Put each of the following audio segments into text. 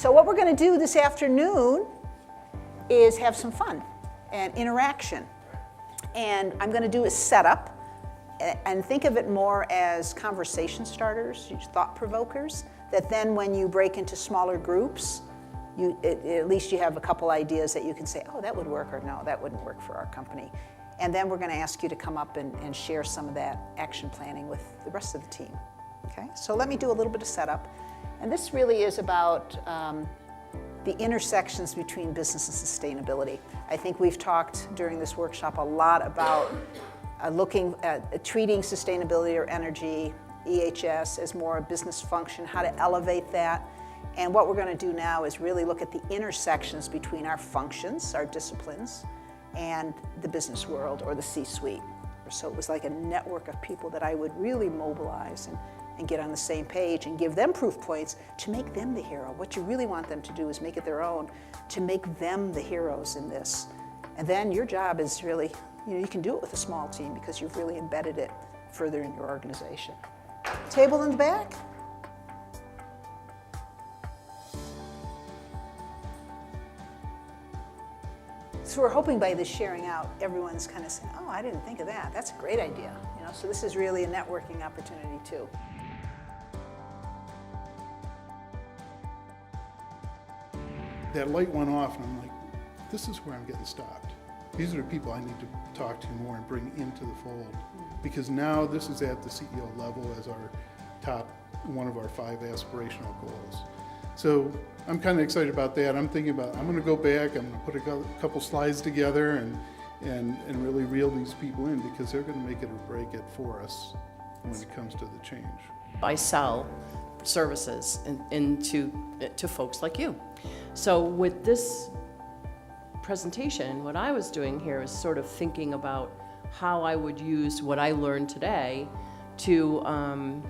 So what we're going to do this afternoon is have some fun and interaction. And I'm going to do a setup and think of it more as conversation starters, thought provokers, that then when you break into smaller groups, at least you have a couple ideas that you can say, oh, that would work, or no, that wouldn't work for our company. And then we're going to ask you to come up and share some of that action planning with the rest of the team. Okay, so let me do a little bit of setup. And this really is about the intersections between business and sustainability. I think we've talked during this workshop a lot about looking at treating sustainability or energy, EHS, as more a business function, how to elevate that. And what we're going to do now is really look at the intersections between our functions, our disciplines, and the business world or the C-suite. So it was like a network of people that I would really mobilize and get on the same page and give them proof points to make them the hero. What you really want them to do is make it their own, to make them the heroes in this. And then your job is really, you can do it with a small team because you've really embedded it further in your organization. Table in the back. So we're hoping by this sharing out, everyone's kind of saying, oh, I didn't think of that. That's a great idea. So this is really a networking opportunity too. That light went off and I'm like, this is where I'm getting stopped. These are the people I need to talk to more and bring into the fold. Because now this is at the CEO level as our top, one of our 5 aspirational goals. So I'm kind of excited about that. I'm thinking about, I'm going to go back, I'm going to put a couple slides together and really reel these people in because they're going to make it or break it for us when it comes to the change. I sell services to folks like you. So with this presentation, what I was doing here is sort of thinking about how I would use what I learned today to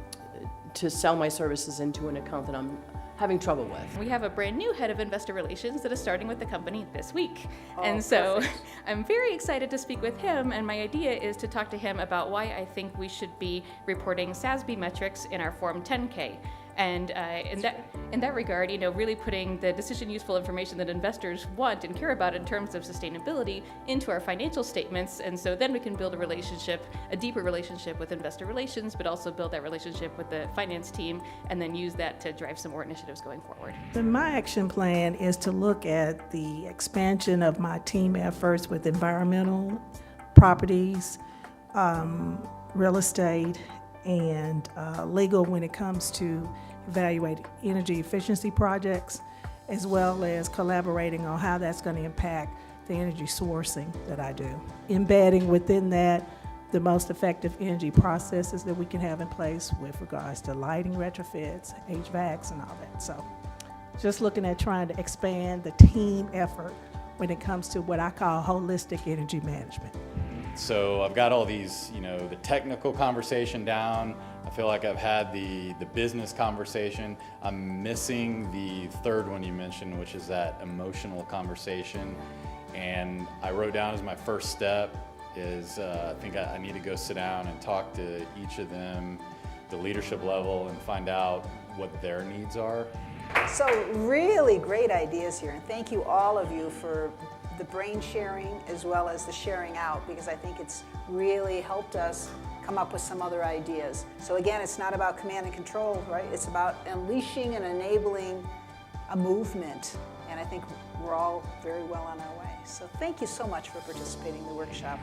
sell my services into an account that I'm having trouble with. We have a brand new head of investor relations that is starting with the company this week. Oh, and so perfect. I'm very excited to speak with him, and my idea is to talk to him about why I think we should be reporting SASB metrics in our Form 10K. And in that regard, really putting the decision useful information that investors want and care about in terms of sustainability into our financial statements. And so then we can build a relationship, a deeper relationship with investor relations, but also build that relationship with the finance team, and then use that to drive some more initiatives going forward. My action plan is to look at the expansion of my team efforts with environmental properties, real estate, and legal when it comes to evaluating energy efficiency projects, as well as collaborating on how that's going to impact the energy sourcing that I do. Embedding within that the most effective energy processes that we can have in place with regards to lighting retrofits, HVACs, and all that. So just looking at trying to expand the team effort when it comes to what I call holistic energy management. So I've got all these, the technical conversation down. I feel like I've had the business conversation. I'm missing the third one you mentioned, which is that emotional conversation. And I wrote down as my first step is I think I need to go sit down and talk to each of them, the leadership level, and find out what their needs are. So really great ideas here, and thank you all of you for the brain sharing as well as the sharing out, because I think it's really helped us come up with some other ideas. So again, it's not about command and control, right? It's about unleashing and enabling a movement, and I think we're all very well on our way. So thank you so much for participating in the workshop.